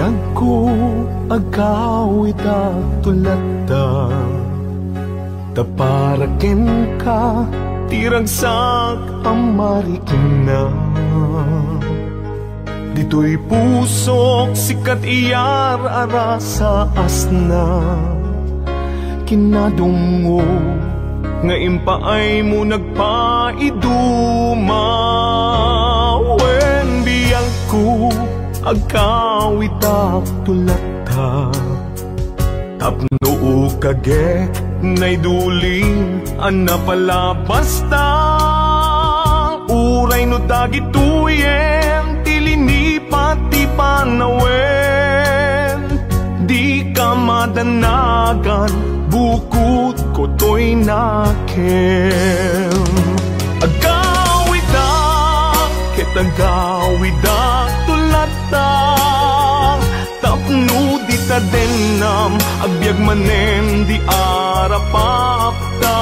biyag ko agawid at tulata, taparaken ka tiragsak amarikin na. Dito'y pusok sikat iyar ara sa asna, kinadungo nga impaay mo nagpaiduma. Wen biyang ko agkawit ak tulata, tapno kage nay duling ana pala basta. Uray no dagituyen tilini pati panawen, di ka madanagan bukod ko to'y nakem. Agawid ak kitagawid ak tulata, tapno di ta denam agbyag manen di arapapta.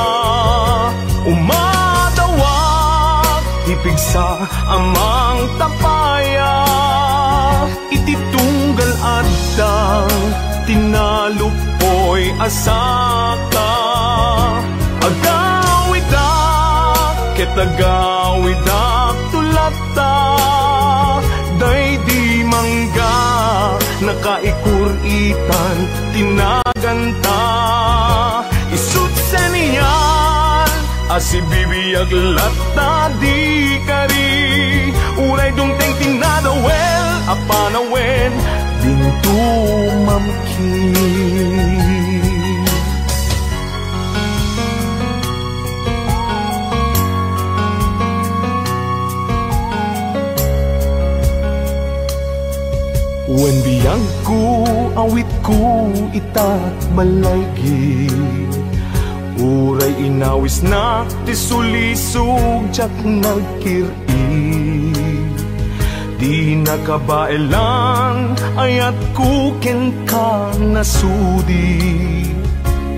Umadawag ipigsa amang tapaya, ititunggal adang tinalupoy asaka. Agawid ak kitagawid ak tulata, day di mangga nakaikuritan tinaganta. Isut sa niyan asibibiyag lata di kari, uray dungteng tinadawel apanawen bintu mamkin. Wen biyang ko awit ko itat malaygi, uray inawis na tisulisog jak nagkiri. Di nakabaelan ayat ko ken ka nasudi,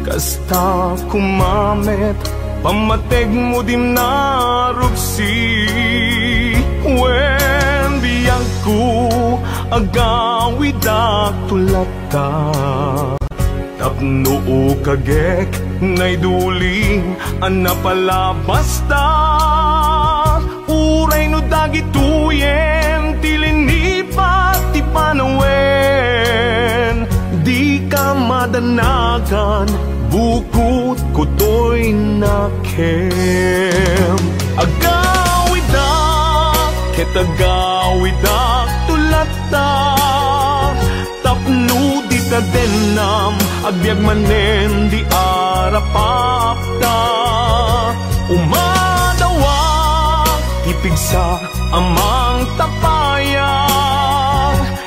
kasta kumamet pamateg mo dim narupsi. Wen biyang ko agawid ak tulata, tapno kagek nay duling ana pala basta. Uray no dagituyen tilini pati panawen, di ka madanagan bukod ko to'y nakem. Agawid ak kitagawid ak tulata, tapno di ta denam agbyag manen di arapapta. Umadawag ipigsa amang tapaya,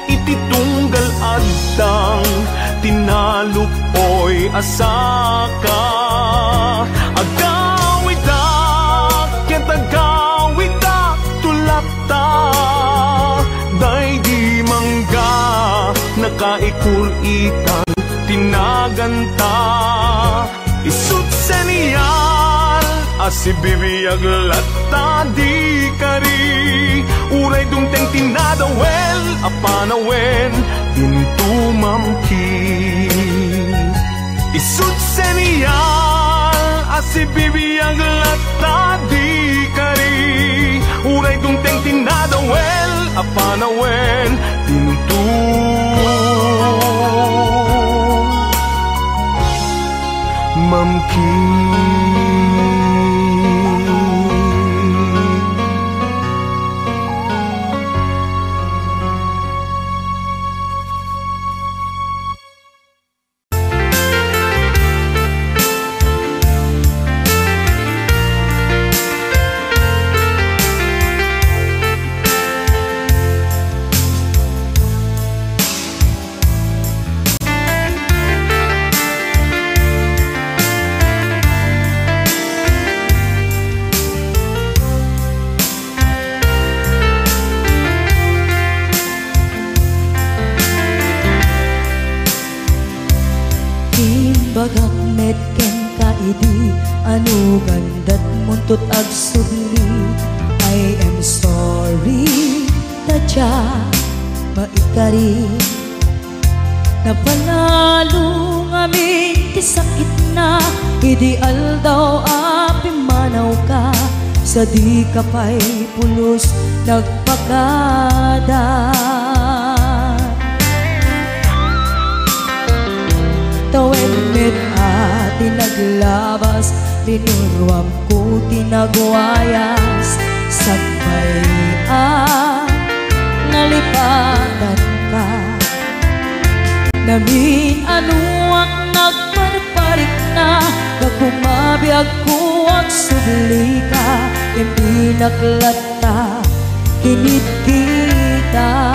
ititunggal adang tinalupoy asaka. Agawid ak kitagawid ak tulata, day di mangga nakaikuritan tinaganta. Isut sa niyan asibibiyag lata di kari, uray dungteng tinadawel apanawen bintu mamkin. Isut sa niyan asibibiyag lata di kari, uray dungteng tinadawel apanawen bintu mamkin. Bagak metken kaidi anu gandat muntut agsubli. I am sorry taja maikari Napanalo ngamin ti sakit na, ideal daw api manaw ka, sa di ka pa'y pulos nagpagada. Tawen met ati naglabas, tinuruam ko tinagwayas, sagbayan nalipatan ka. Namin anuak nagparparik na, nagkumabiyag ko ang subli ka, hindi naklata, kinit kita.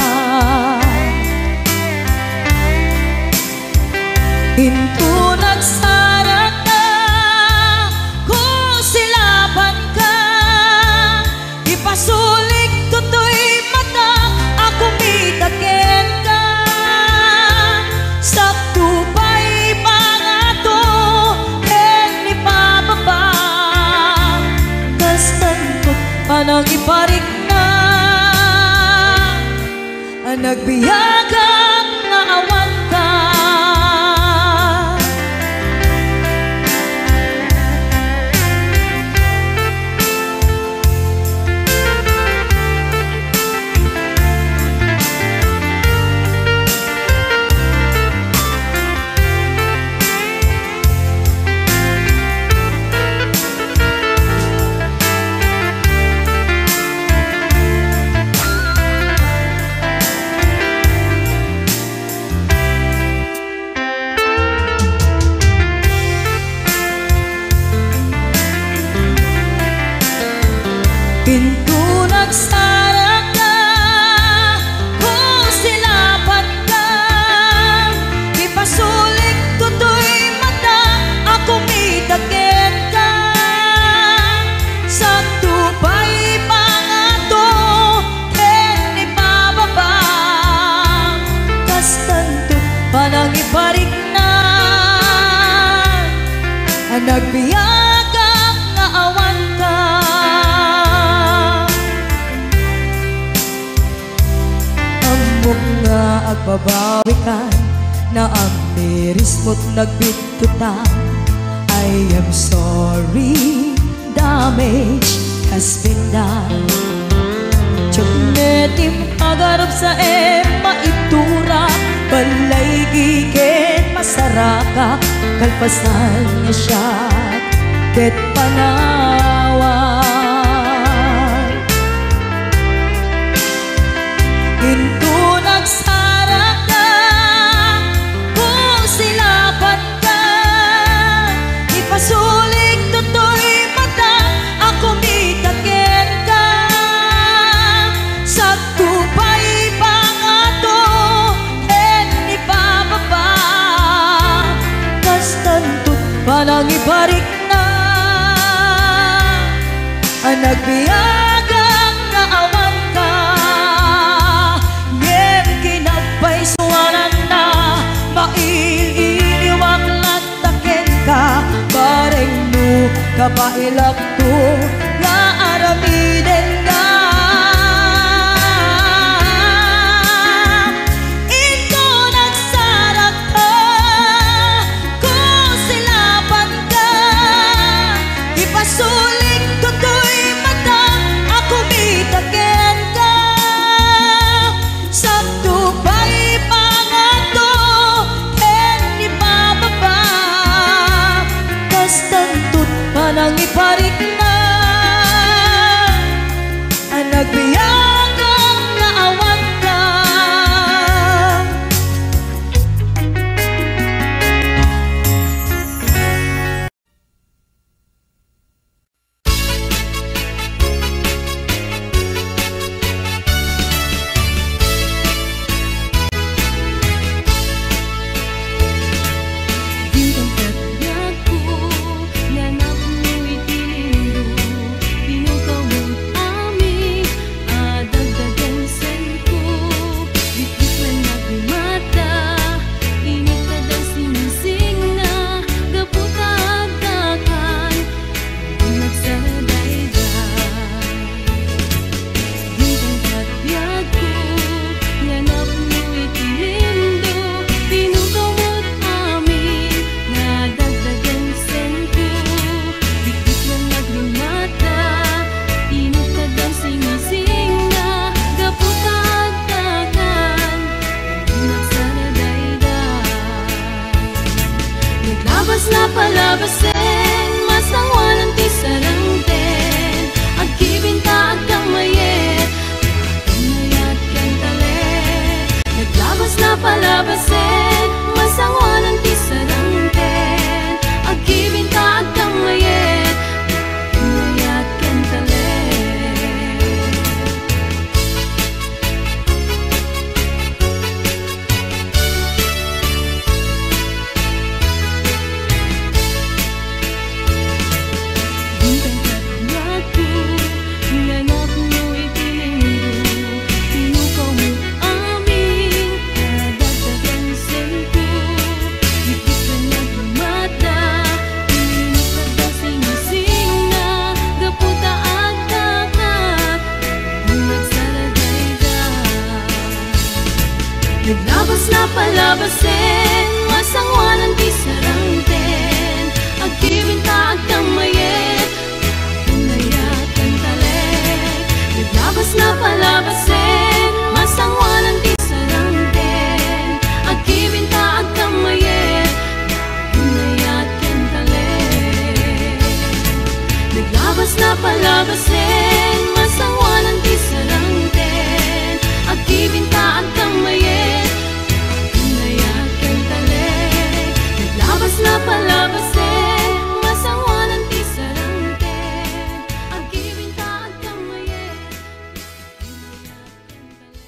Hinto nagsarag na, kung silaban ka, ipasulik tutoy mata, ako mitakin ka. Sakto pa'y pangato, en ipababa, kastantot panang iparik na, ang nagbiyagang naawan ka. Pinto nagsarag na, kung silaban ka, ipasulik tutoy mata, ako mitakin ka. Sakto pa'y pangato, en ipababa, kastanto panang iparik na, ang nagbiyagang naawan ka. Amok nga agbabawi ka, na ang miris mo't nagbitutan. I am sorry, damage has been done. Tiyagnetim agarap sa maitura, balay gigit masaraka, kalpasan niya siya, ket panawan. Hinto nagsarag na, kung silaban ka, ipasulik tutoy mata, ako mitakin ka. Sakto pa'y pangato, en ipababa, kastantot panang iparik na, ang nagbiyagang naawan ka. Suwanan na, maililiwag latakin ka, bareng no kapailak to, nga aramiden ka. Ito nagsarag ka, kung silaban ka, ipasulik tutoy mata, ako mitakin ka. Sakto pa'y pangato, en ipababa, kastantot panang iparik na, Naglabas na palabasin, masangwanan ti sarangten, agkibinta agkang mayet, mayat ken talet. Naglabas na palabasin, masangwanan ti sarangten, agkibinta agkang mayet, mayat ken talet. Naglabas na palabasin, masangwanan ti sarangten, agkibinta agkang mayet, mayat ken talet. Naglabas na palabasin, masangwanan ti sarangten, agkibinta agkang mayet, mayat ken talet. Naglabas na palabasin, masangwanan ti sarangten, agkibinta agkang mayet, mayat ken talet. Naglabas na palabasin, masangwanan ti sarangten, agkibinta agkang mayet, mayat ken talet.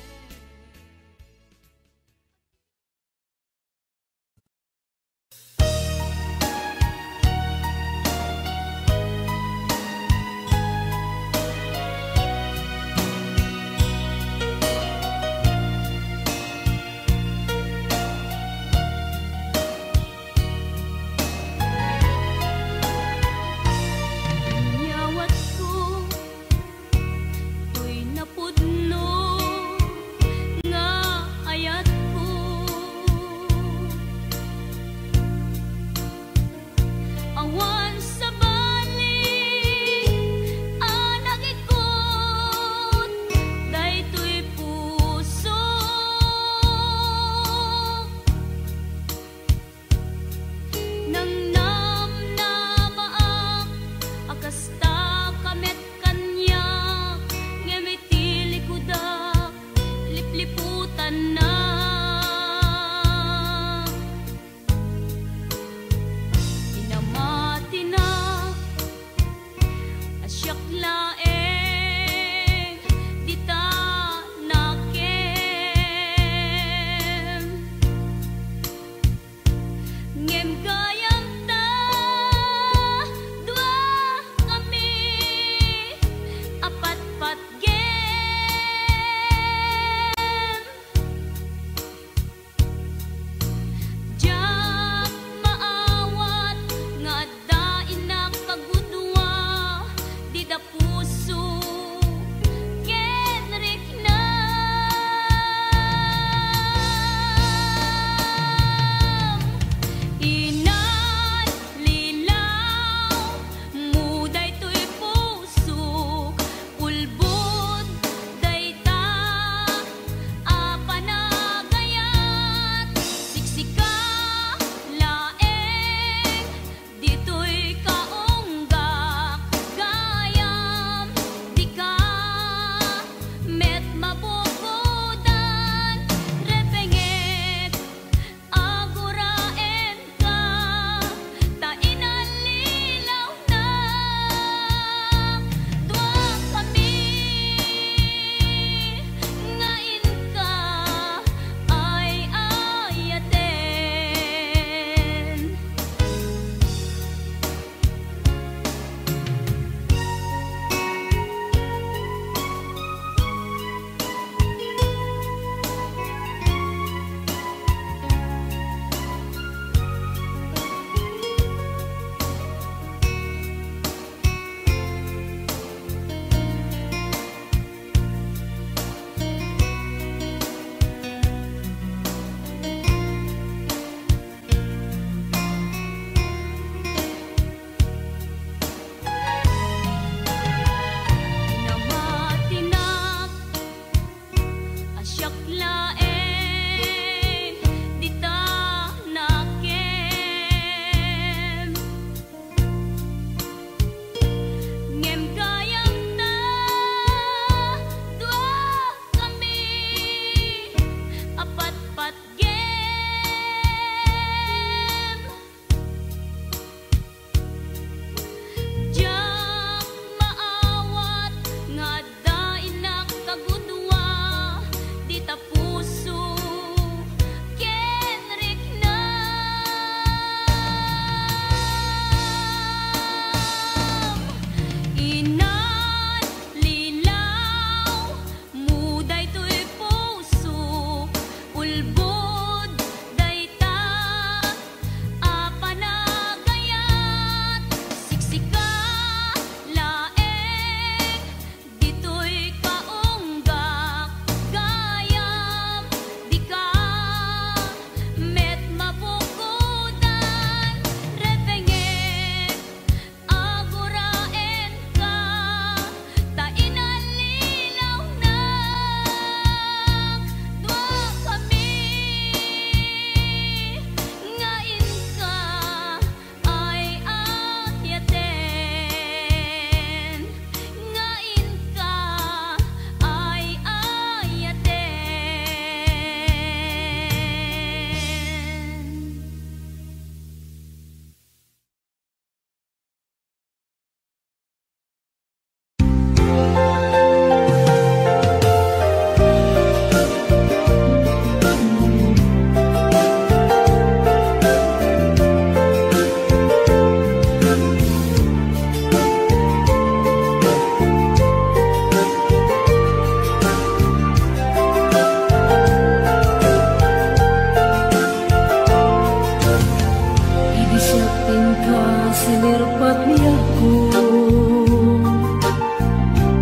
Lain ka silirpat niya ko,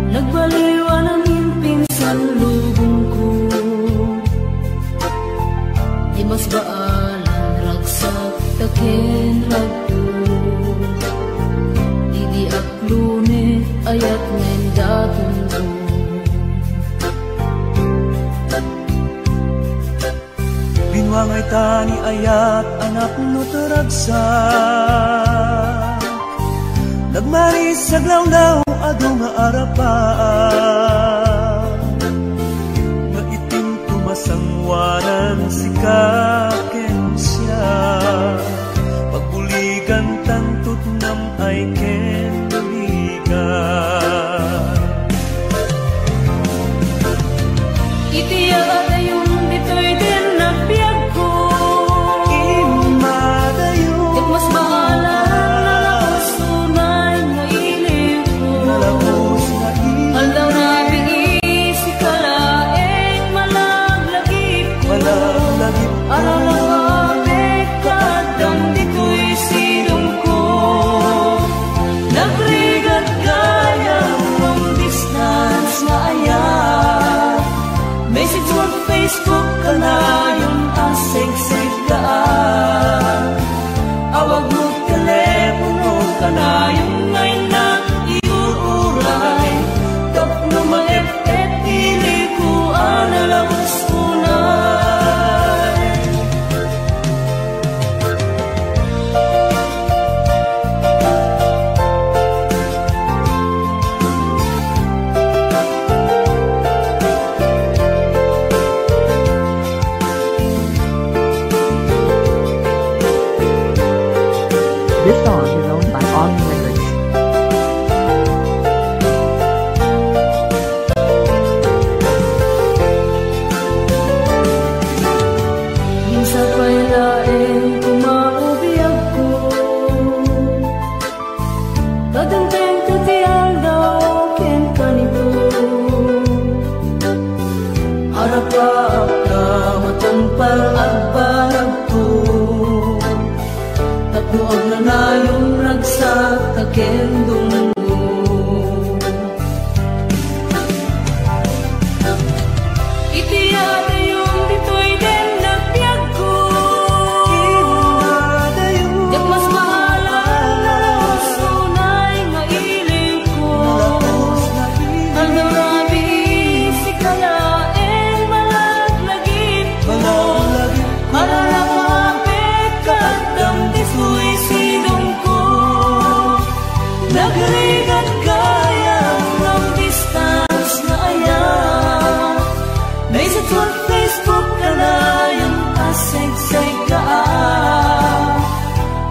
nagbaliwan ang pinsan lubong ko. Di mas baalan ragsak taken ragto, di aklune ayat ngayon datong ko. Binwangay tani ayat anak no taragsak, nagmaris sa glawlaw ado nga arapaan, nga itim tumasangwanan si kaken siya, pagbuligan tantut nam ay ken buligan. Itiya dayon ditoy din nagbiag ko, Imadayon ket mas maalan nalabos tunay nga ilig ko. nalabos na Aldaw na biisi kalaeng malaglagip ko. imalaglagip Aralawamik kadang dito'y silong ko. Nagrigat gayang long distance na ayat, message on Facebook ka na yung asig-sig daan. Awag mo telepono ka na yung ngayon na iuuray. Tap na maep-ep pili ko analawos unay. This song is owned by Omni Records. Minsan pa'y laeng kumaubiag ko, kadanteng katiyang daw ken kanito. Harap-harap ka matampal at barag ko, tatlo ang nanayong ragsak taken dungo. Itiya dayon ditoy din nagbiag ko, Imadayon ket mas maalan nalabos tunay nga ilig ko. nalabos na Aldaw na biisi kalaeng malaglagip ko. imalaglagip Mararapapit kadang dito'y silong ko. Nagrigat gayang long distance na ayan, message on Facebook ka na yung asig-sig kaan.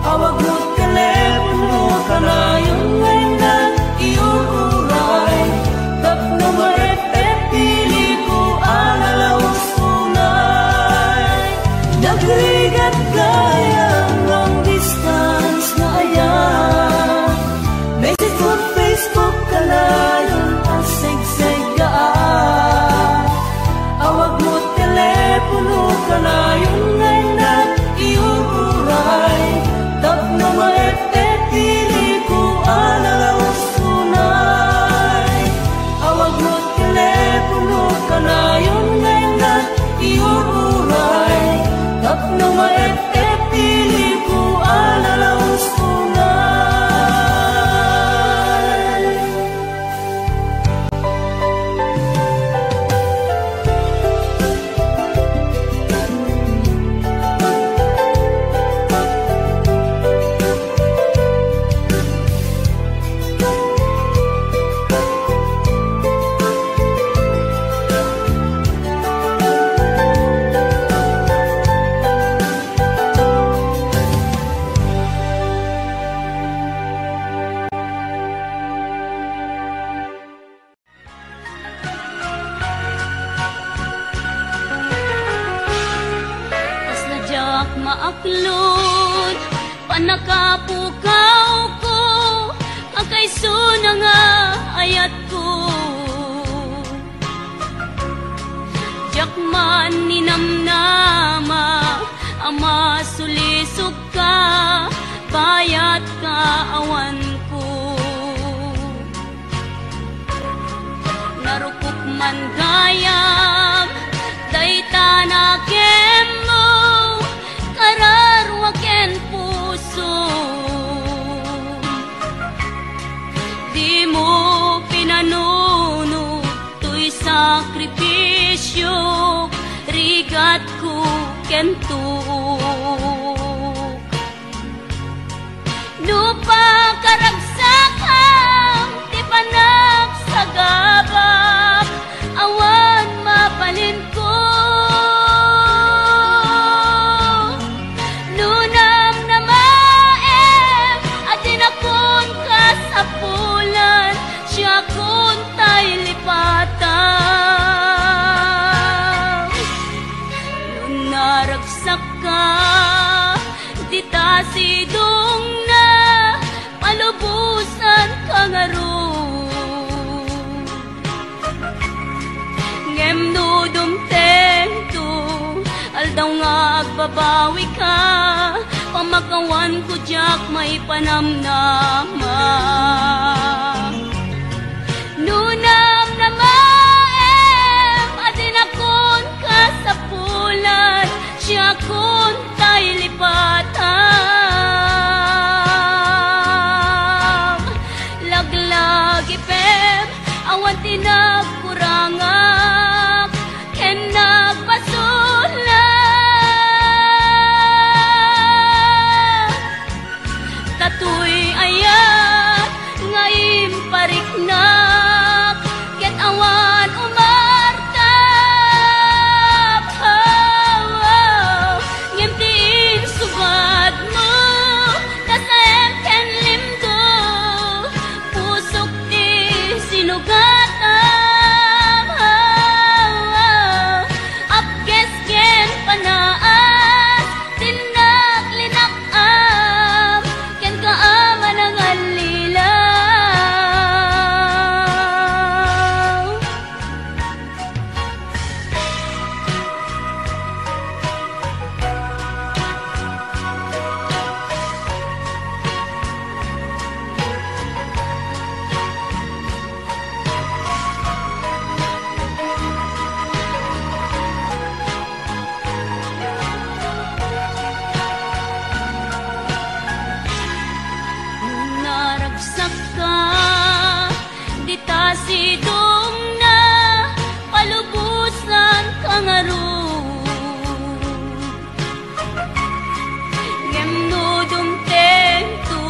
Awag mo telepono ka na yung ngayon na iuuray. Tap na maep-ep pili ko analawos unay. Nagrigat gayang long distance na ayan, message on Facebook ka na yung asig-sig kaan. Awag mo telepono ka na yung ngayon na iuuray. Tap na maep-ep pili ko analawos unay. Awag mo telepono ka na yung ngayon na iuuray. Tap na maep-ep pili ko analawos unay. Tas nadyak maaklod, panakapukaw ko, akay suna nga ayat ko. Jakman ni namnama, ama sulisok ka, bayan awan ko. Narukop man gayam, dayta na mo, kararwaken puso. Di mo pinanuno, to'y sakripisyo, rigat ko kentuk. Lupa karagsakam, di panak sa gabak, awan mapalin ko. Nunam na maem, atin akon kasapulan, siya kun tay lipatan. Naragsak ka, di ta sidong na, palubusan ka nga ron. Ngem no dumtento, aldaw nga agbabawi ka, pamakawan ko jak may panamnama. Nunam na maem, adin akon kasapulan, siya kun tay lipatan. Laglag ipem, awan tinagkurangak, ken nagpasulat. Tatoy ayat, ngayon pariknak, ket awan umartap. Ngimtiin sugad mo, nasaem ken limdo, pusok di sinugatan. Apkes ken panaas, tinaklinakam, ken kaaman ang alilaw. Naragsak ka, di ta sidong na, palubusan ka nga ron. Ngem no dumtento,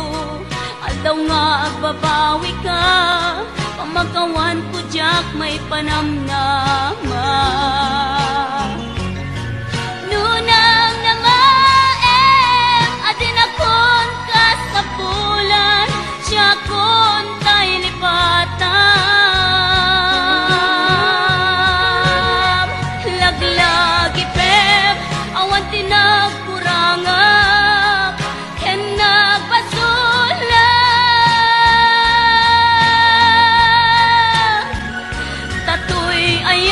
aldaw nga agbabawi ka, pamakawan ko jak may panamnama. Nunang na maem, adin akon kasapulan, siya kun tay lipatan. Laglag ipem, awan tinagkurangak, ken nagpasulat. Tatoy ay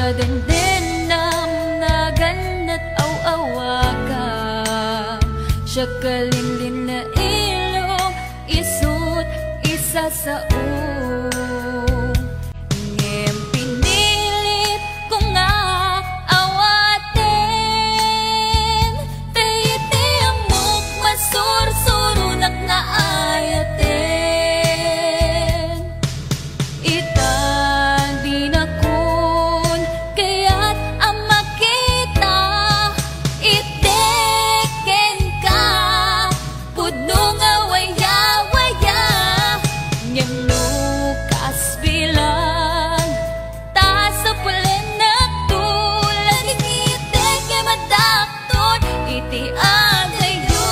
kadendendam na ganat aw-awaga siya kalinlin na ilong isut isa sa ngem pinilit ko nga awaten tayiti amok masursurunak na ayaten itan di na kun kaya't ang makita iteken ka pudno nga waya-waya ngem lukas bilang ta sa pulen na tulad iteke madakton iti agayo.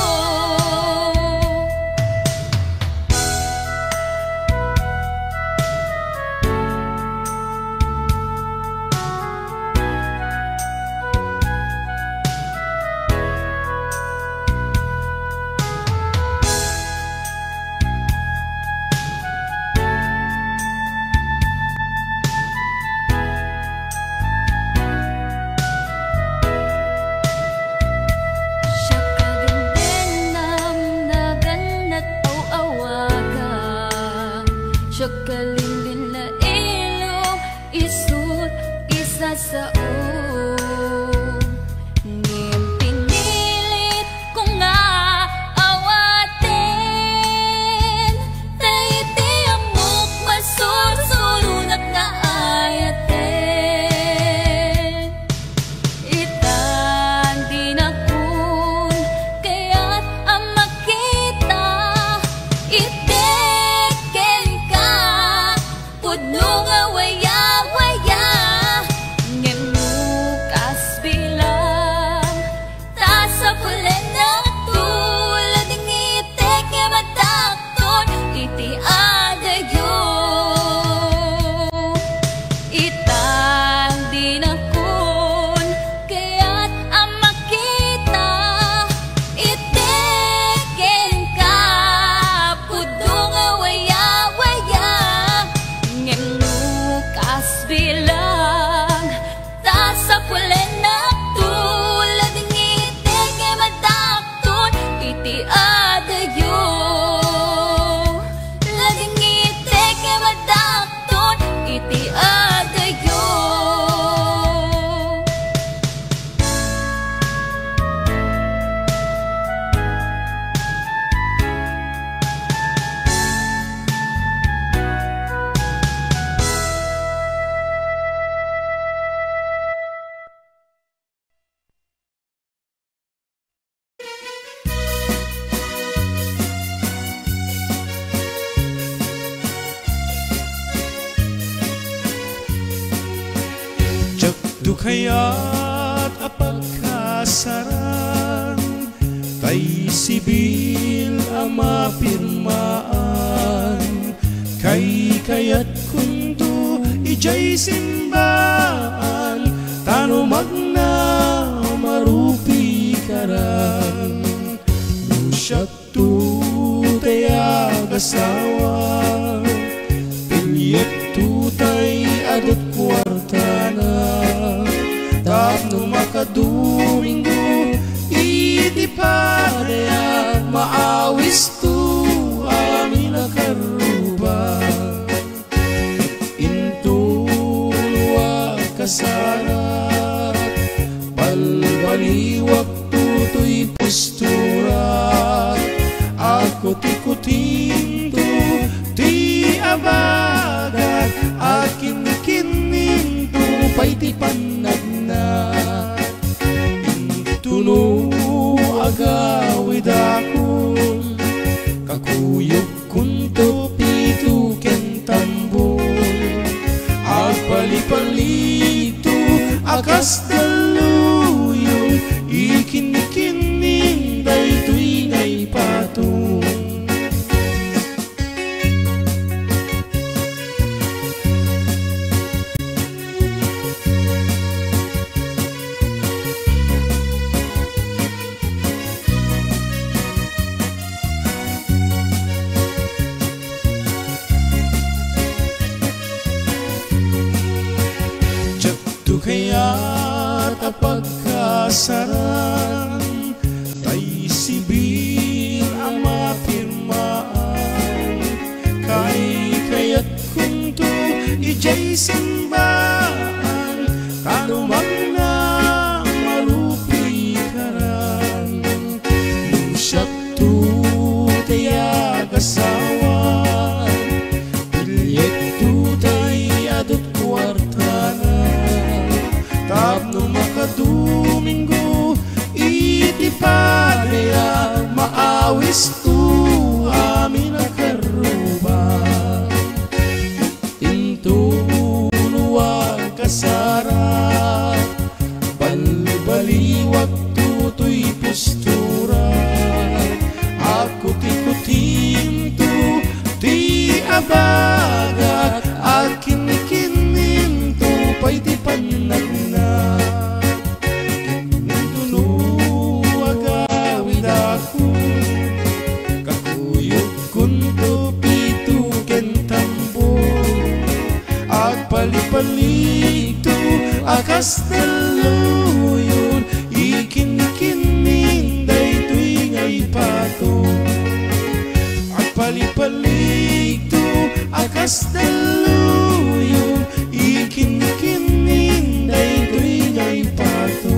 Siya kadendendam na ganat aw-awaga siya kalinlin na ilong isut isa sa ngem pinilit ko nga awaten tayiti amok masursurunak na ayaten itan di na kun kaya't ang makita iteken ka pudno nga waya-waya ngem lukas bilang ta sa pulen na tulad ng iteke madakton iti adayo itang di na kun kaya't ang makita iteken ka pudno nga waya-waya ngem lukas bilang ta sa pulen na tulad ng iteke madakton iti adayo laging iteke madakton iti adayo. Jakdu kaya't apagkasaran tay sibil ang mapirmaan kay kaya't kundo ijay simbaan tano magna marupi karan lusyak tu tayag asawa pinyet tu tay adot kwartana tapno makadumingo iti padaya maawis tu amin akaruba into luwag kasarat palbaliwag tutoy posturat ako tikutin tu ti abagat akin kinin tu pay ti panagna intuno agawid akon kakuyog kunto pitu kentambol agpalipalito akas daluyong ikin-kining daytoy ngay patong kaya't apagkasaran tay sibir ang mapirmaan kaya't kunto ijay simbaan tanumang na marupi karan nusyat tu tayag asawan pilyet tu tay adot kwartanan tapno makadumingo iti padaya maawis tu amin akaruban tintunuan kasara balbaliwag tutoy postura ako tikutin tu di abagat akin kinin tu pa'y di panagna kintunuag awid ako kakuyog kunto pitu kentambo at palipalik tu akas daluyon ikin-kinin day tu'y ngay pato at palipalik tu akas daluyon ikin-kinin day tu'y ngay pato.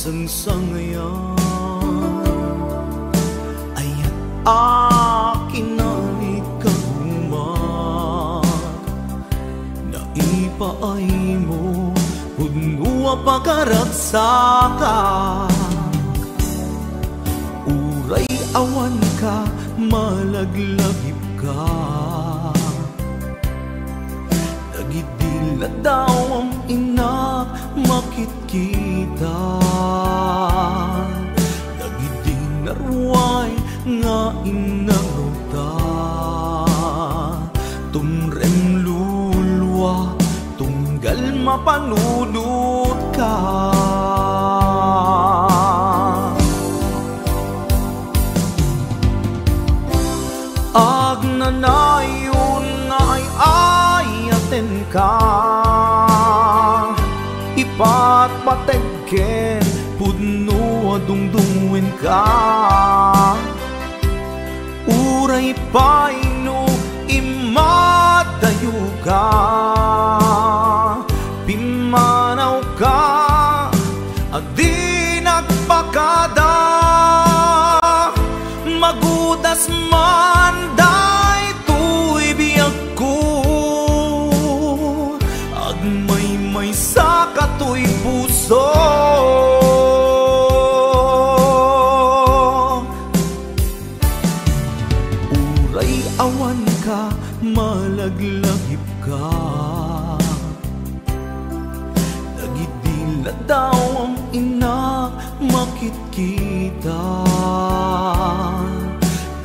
Sangsangayan ayat akin nalikagumat naipaay mo punua pagkaragsaka uray awan ka malaglagip ka nagidila daw ang inak makit kita nagidinarway nga inaruta tumrem lulwa tunggal mapanunod ka agnanayon nga ay ayaten ka ipatpategken pudno adungdungwen ka uray paino imadayo ka pimanaw ka adi nagpakada magudas man day tuy biyag ko agmay sa katoy puso uray awan ka malaglagip ka nagidila daw ang ina makit kita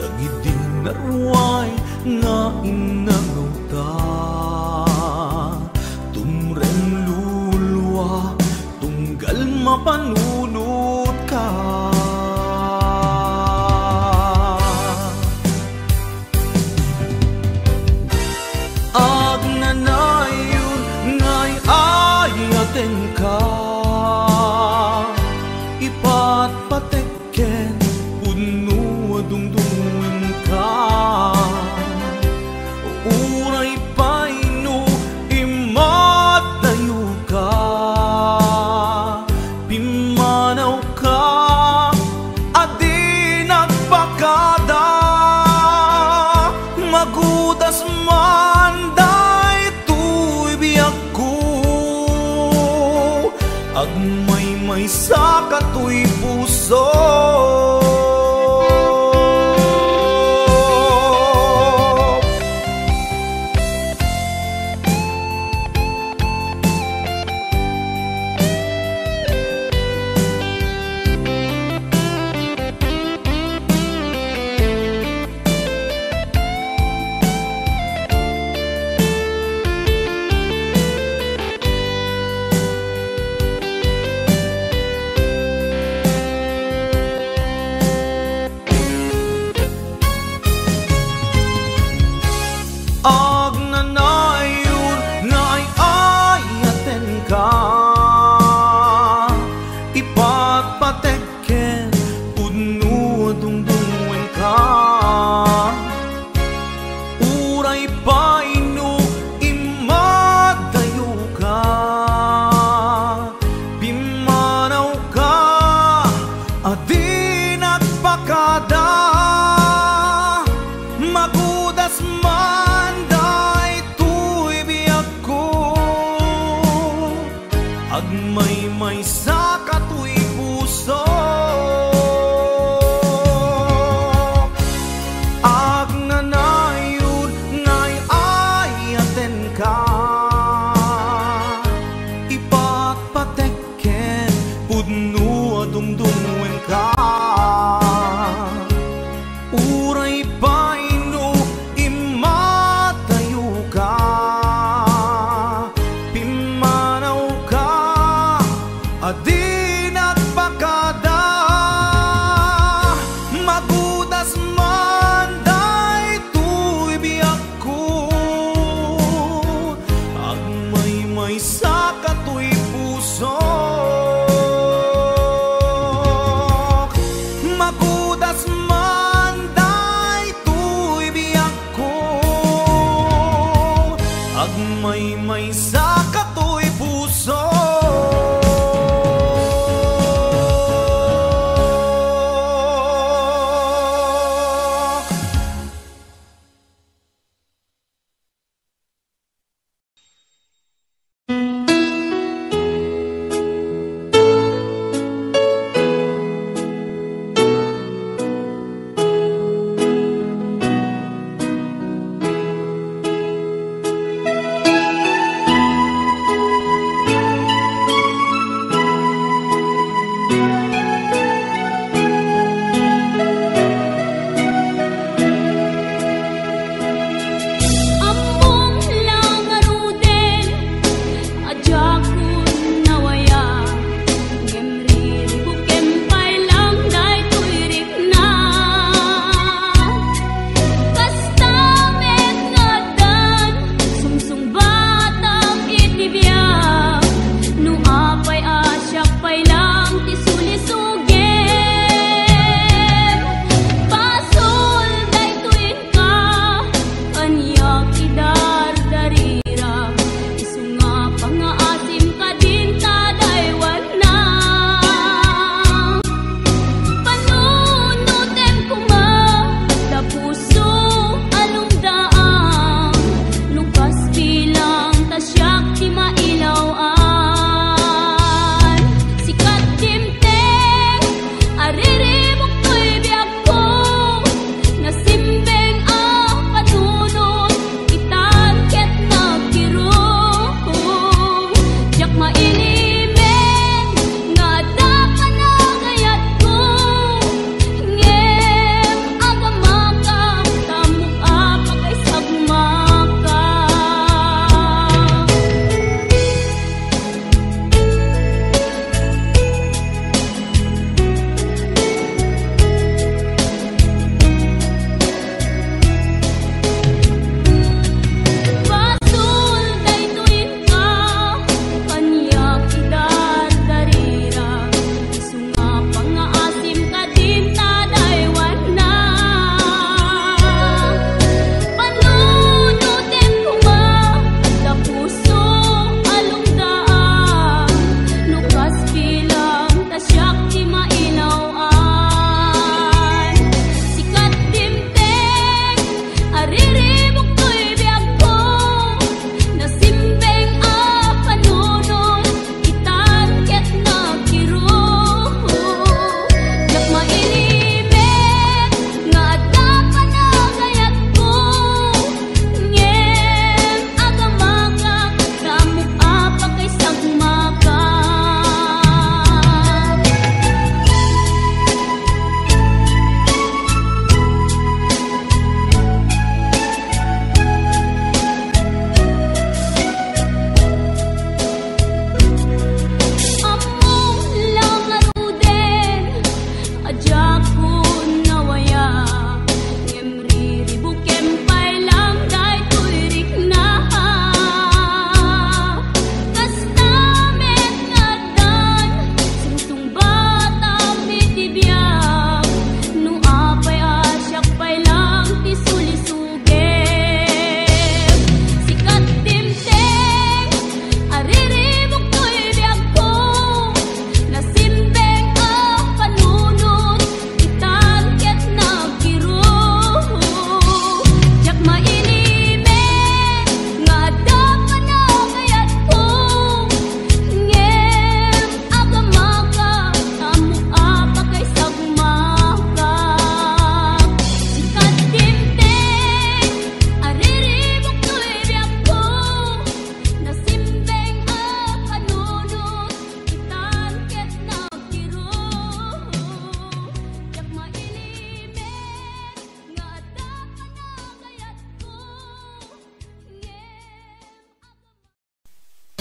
nagidinarway nga inangauta tumrem lulwa tunggal mapanunod ka agnanayon nga'y ayaten ka ipatpatekken puno adungdungin ka uray paino imatayo ka pima puso. Ag nanayon nga ay ayaten ka, ipatpateken pudno dungdungen ka. Uray paino imadayo ka, pimanaw ka, adi nagpakada. Magudas man day tuy biyag ko, agmay-may sa katuy puso. Ag nanayon ngay ayaten ka, ipatpateken pudno dungdungen ka. Uray paino imatayo ka, pimanaw ka, adi nagpakada. Magudas man day tuy biyag ko, agmay-may sa katuy puso. Magudas man day tuy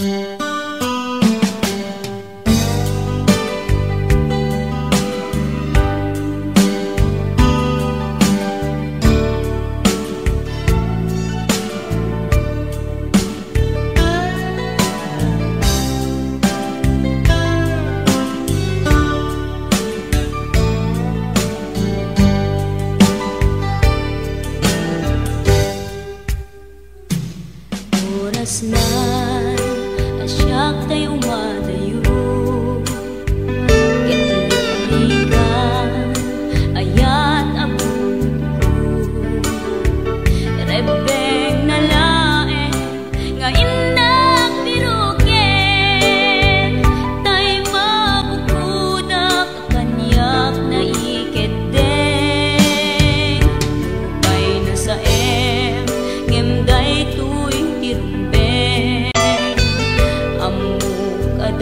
Oras na asyak tayo madayo, Ketiligan ayat abot ko, Rebeng na lae nga indak biruken, Tay mabukuda kakanyak na iketeng, Lupay na sa ngemday tuwing tirumbe, amuk at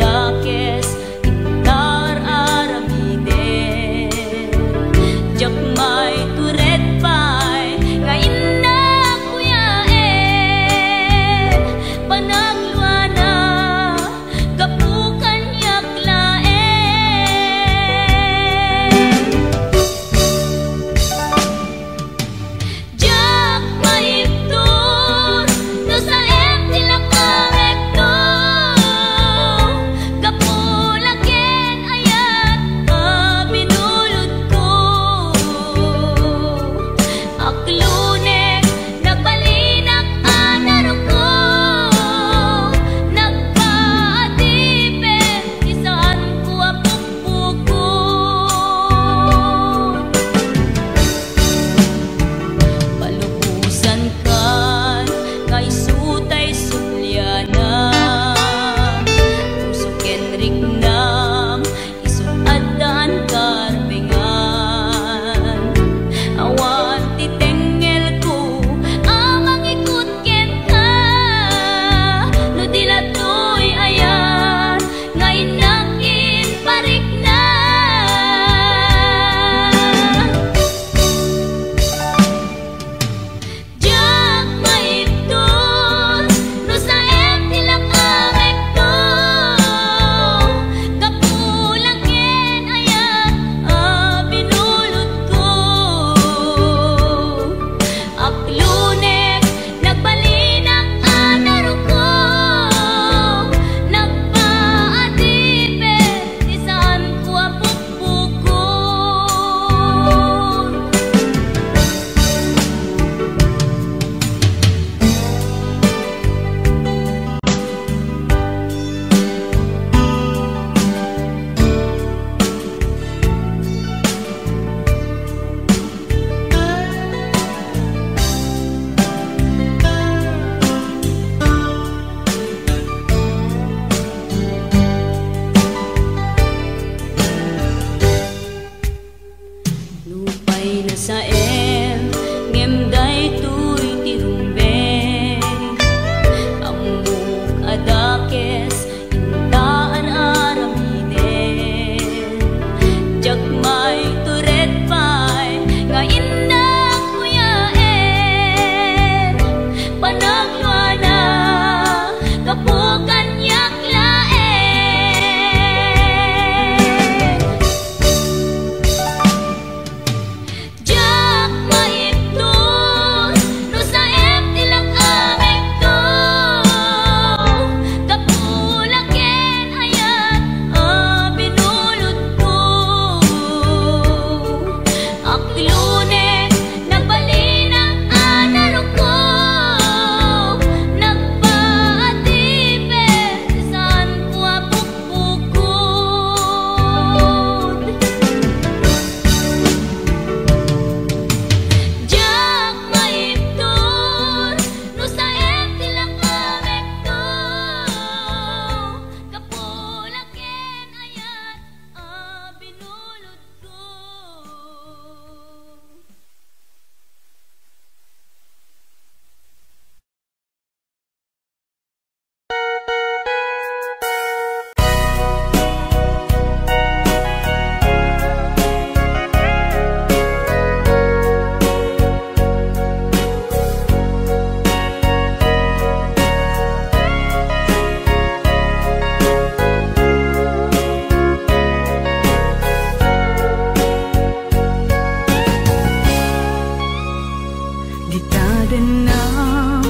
Gitadanang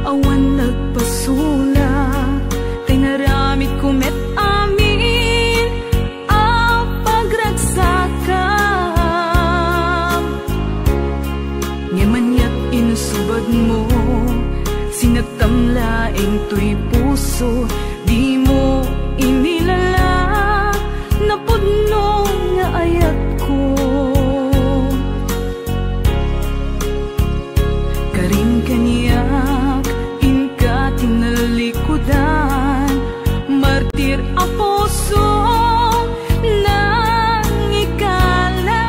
awan nagpasula, tinaramid kumet amin ang pagragsakam. Ngamanyak inusubad mo, sinagtamlaing to'y puso, di mo inilala na pudno nga ayat ko. Karin kaniyak, inka tinalikudan, martir ang puso nang ikala.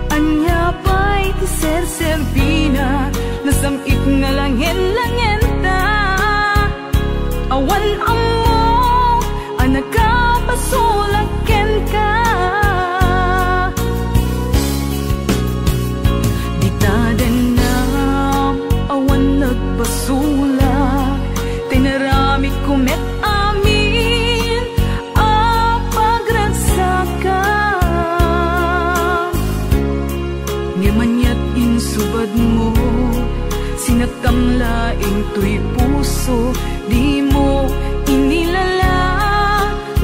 Anya ba'y ti ser-serbina, nasamit nga langin-langin ta. Awan amo, anak ka pasulaken ka. Ditadanam awan nagpasulak, tinaramid kumet amin ang pagragsakam. Ngamanya't insubad mo, sinagtamlaing to'y puso, di mo inilala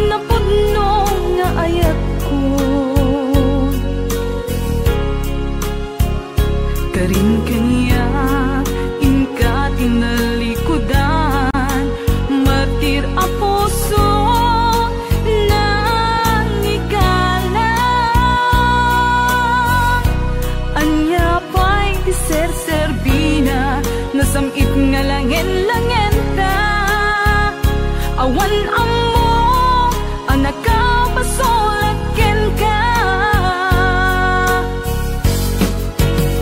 na pudno nga ayat ko. Karin kaniyak, inka tinalikudan, martir ang puso nang ikala. Anya pa'y ti ser-serbina, nasamit nga langin-langin ta. Awan amo, anak ka pasulaken ka.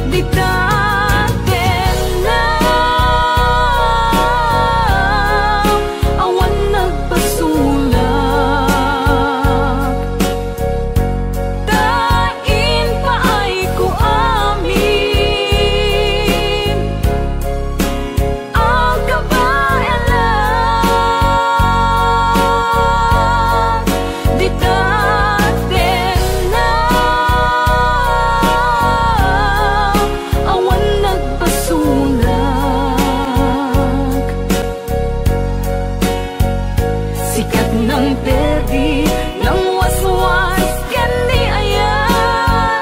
Ditadanam awan nagpasulak, tain paay ko amin ang kabaelan. Ditadanam awan nagpasulak, sikat ng perdi ng waswas kendi ayan,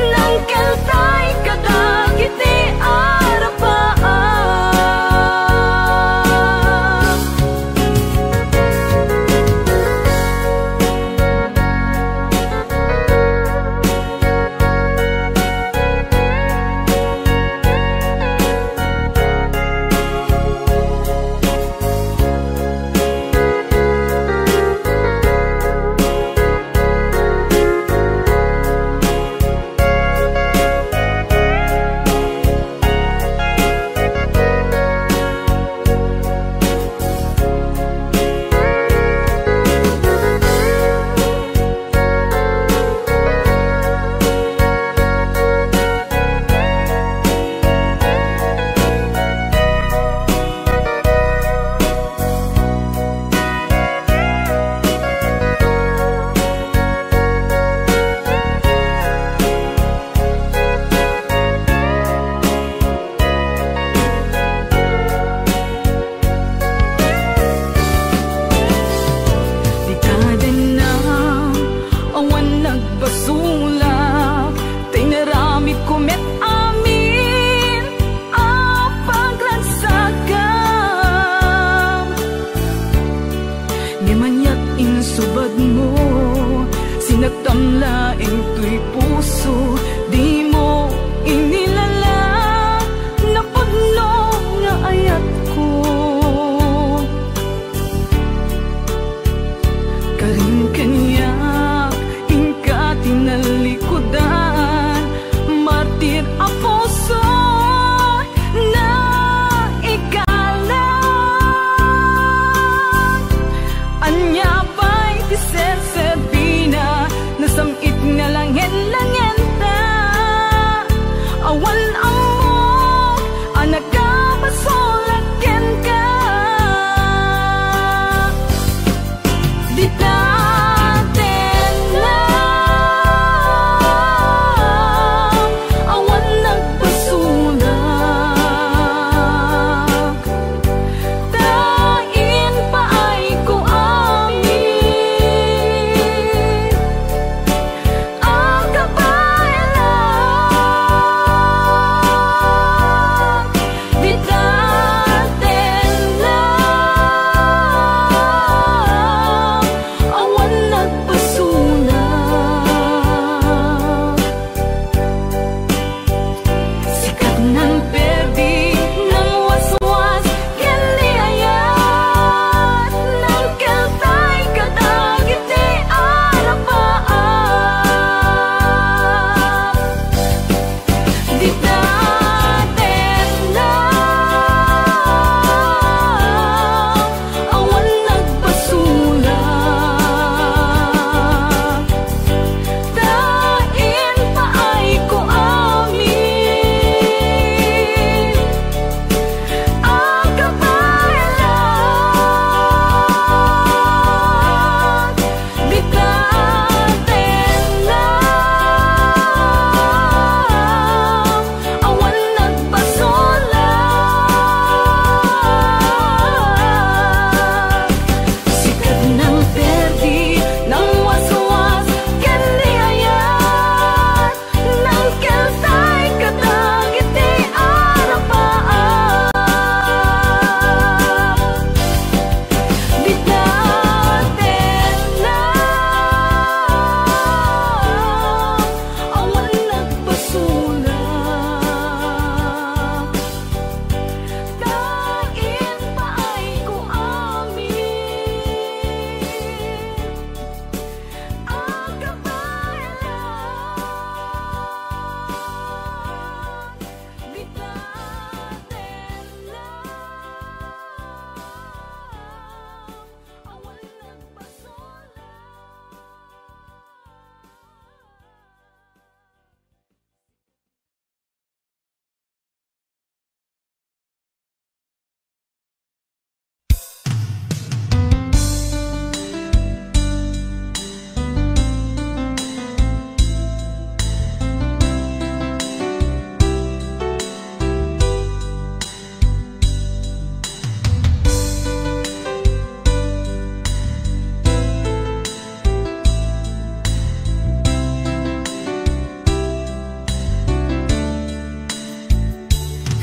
nang keltay kadagiti arapaan. Ditadanam awan nagpasulak, tinaramid kumet amin ang pagragsakam. Ngamanyak insubad mo, sinagtamlaing to'y puso, di mo inilala na pudno nga ayat ko. Karin kaniyak, inka tinalikudan, martir ang puso na ikala. Anya ba'y ti ser-serbina, nasamit nga langin-langin ta.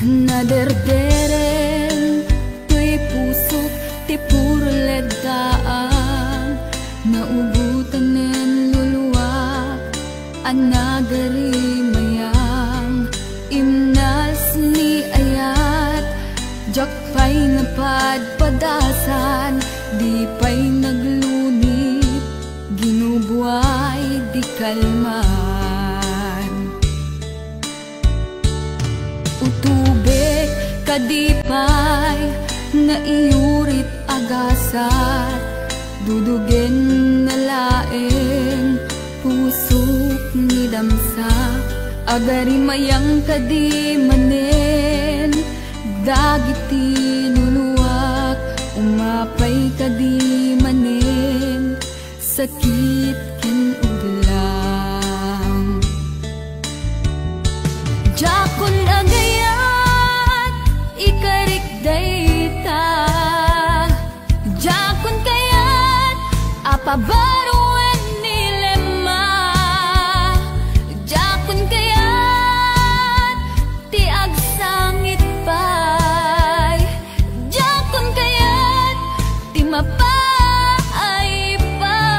Naderderen tuy pusok ti puro ledaan, naubutan nen luluwak anagari mayang imnas ni ayat jakpay nga padpadasan di pay naglunit ginubuay di kalman utubek kadipay nga iurit agasat dudugen na laeng pusok ni damsak agari mayang kadi manen dagiti nuluwak umapay kadi manen sakit ken uglang jakon agayat ikarik dayta jakon kayat apabaruan nilema jakon kayat ti agsangit pay jakon kayat ti mapay pay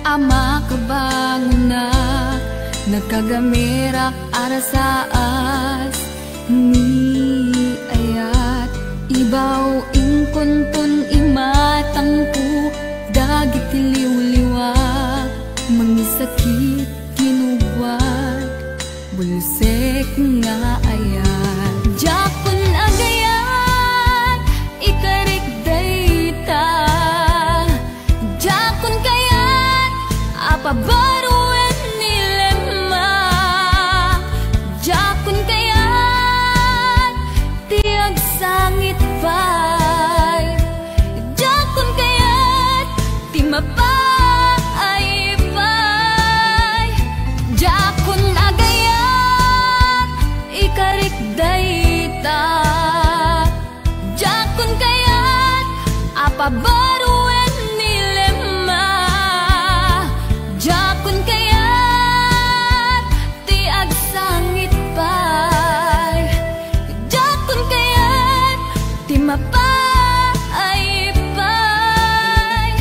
ama kabangunak nagkagamirak arasaas ni ayat ibaw ingkontun imatangku dagit liwliwak mangisakit kinubwag bulsek nga ayat jakon agayat ikarik dayta jakon kayat apabaruan nilema jakon kayat tiag sangit pay jakon kayat ti mapay pay jakon agayat ikarik dayta jakon kayat apabaruan nilema jakon kayat ti agsangit pay jakon kayat ti mapay pay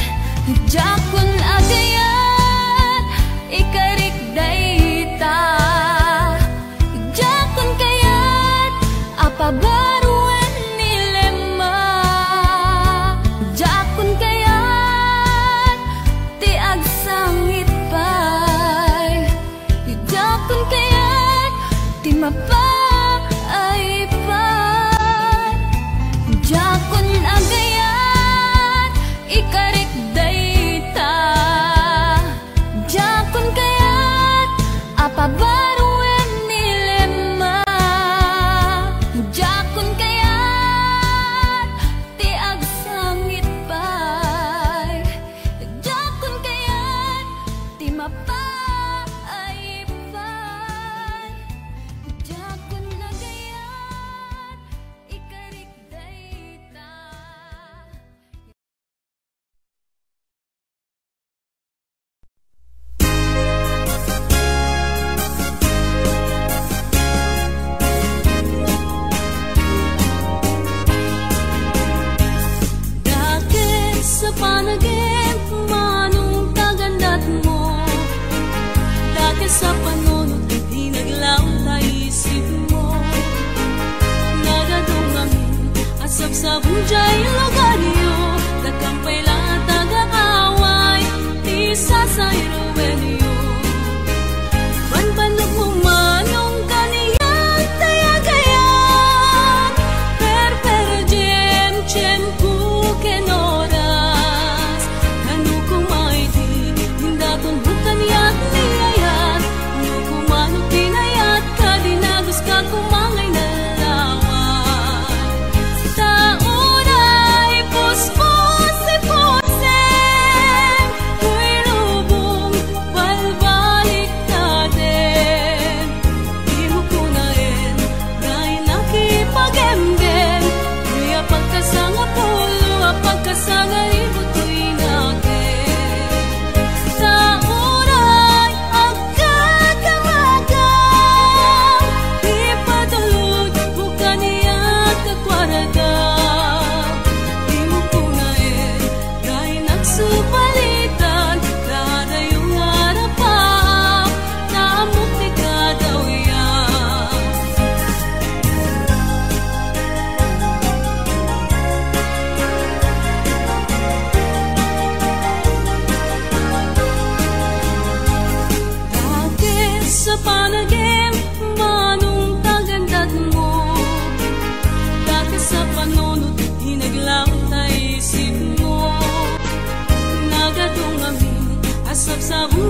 jakon agayat ikarik dayta jakon kayat apabaruan nilema jakon kayat ti agsangit pay jakon kayat ti mapay pay jakon agayat ikarik dayta jakon kayat apabaruan nilema jakon kayat ti agsangit pay jakon kayat ti mapay pay jakon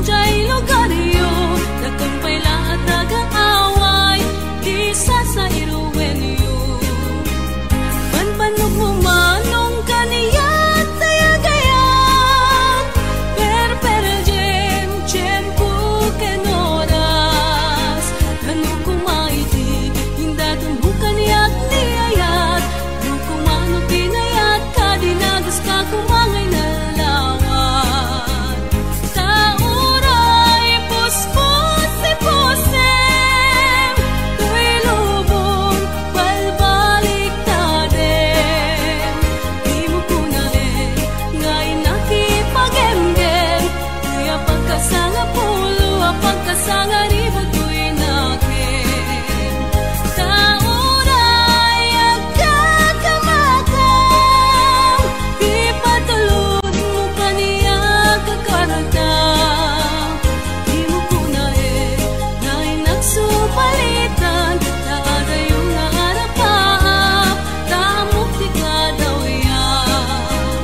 jay lugar yu Dakang payla at nag-aaway Di sa iruwen yu Panpanok mo manong kaniyat Tayagayat Per jem pu kenoras Kanu kumaiti Hinda tumbukan yak niyayat Dukumano tinayat Kadinagas ka kumangay na lawan Tauray puspos posem Tuy lubong balbalik tadem Di mo kunalen Ngay nakipagemgem Tuy pagkasanga pulo Pagkasanga ribo tuy nakin Tauray agkakamakam Di patulod mo kaniya kakaragam Di mo kunae Ngay nagsupalitan Taada yung naarapaap Tamok di ka daw yan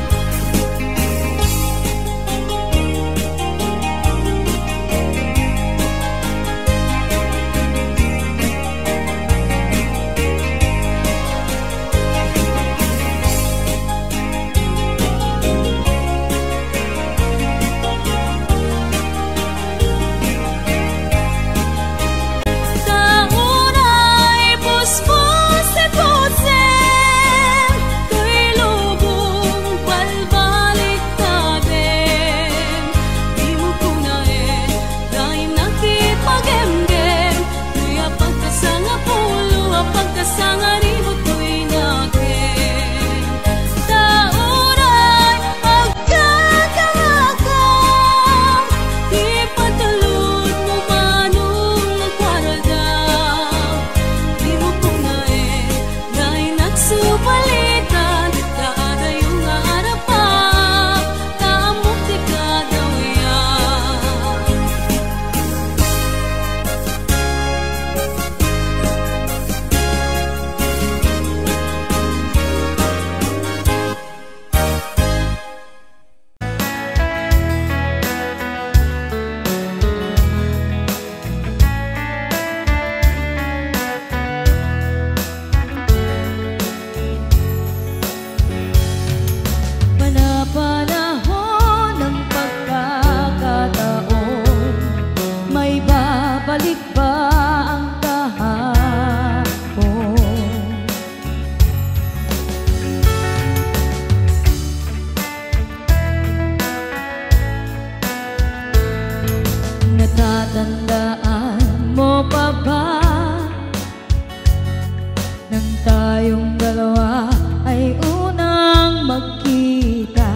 Tauray puspos posem Tuy lubong balbalik tadem Di mo kunae Dahil nakipagemgem Tuy pagkasanga pulo Pagkasanga ribo tuy nakin Tauray agkakamakam Di patulod mo manong nagwaradam Di mo kunae Dahil nagsupalitan Taada yung naarapap Tamok di ka daw yan Panapanahon ng pagkakataon May babalik ba ang kahapon? Natatandaan mo pa ba Nang tayong dalawa ay unang magkita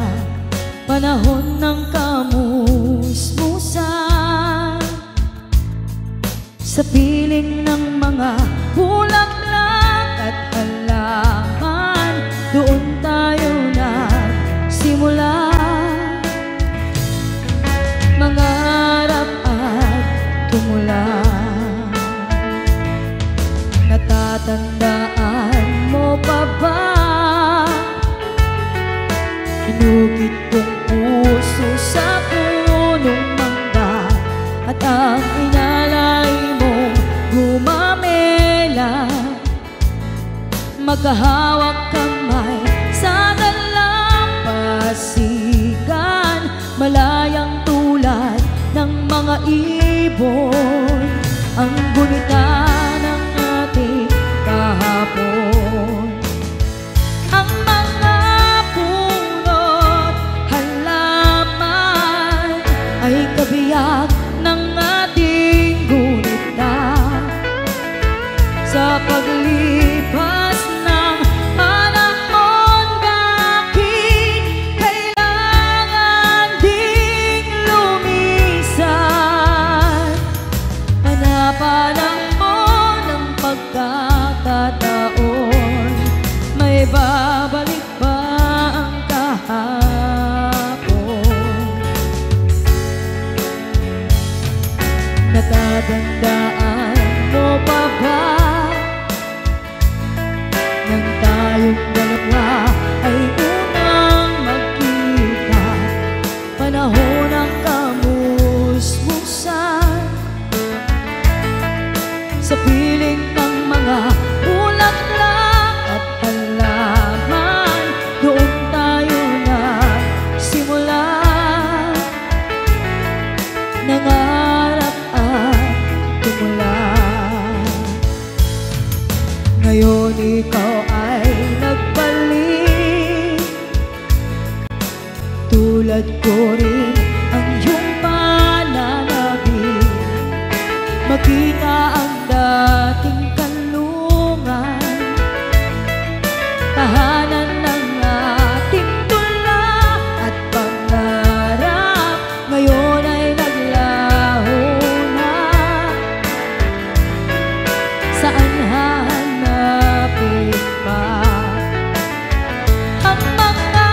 Panahon ng kamusmusan Sa piling ng mga bulaklak at halaman Doon tayo nagsimula Mangarap at tumula Natatandaan mo pa ba Inukit kong puso sa punong mangga At ang inalay mo gumamela Magkahawak kamay sa dalampasigan Malayang tulad ng mga ibon Ang gunita ng ating kahapon Ang mga puno't halaman Ay kabiyak ng ating gunita Sa paglipas ng panahon Bakit kailangan ding lumisan? Panahon piling ng mga bulaklak at halaman. Doon tayo nagsimula, nangarap at tumula. Ngayon ikaw ay nagbalik, tulad ko rin ang iyong pananabik. Makita ang dating kanlungan, tahanan ng ating tula at pangarap. Ngayon ay naglaho na, saan hahanapin pa? Ang mga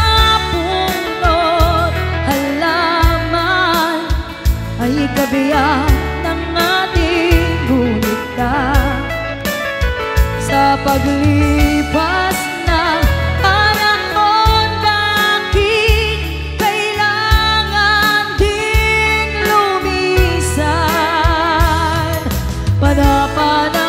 punot halaman ay kabiyak ng ating gunita. Sa paglipas ng panahon, bakit kailangan ding lumisan? Pana-pana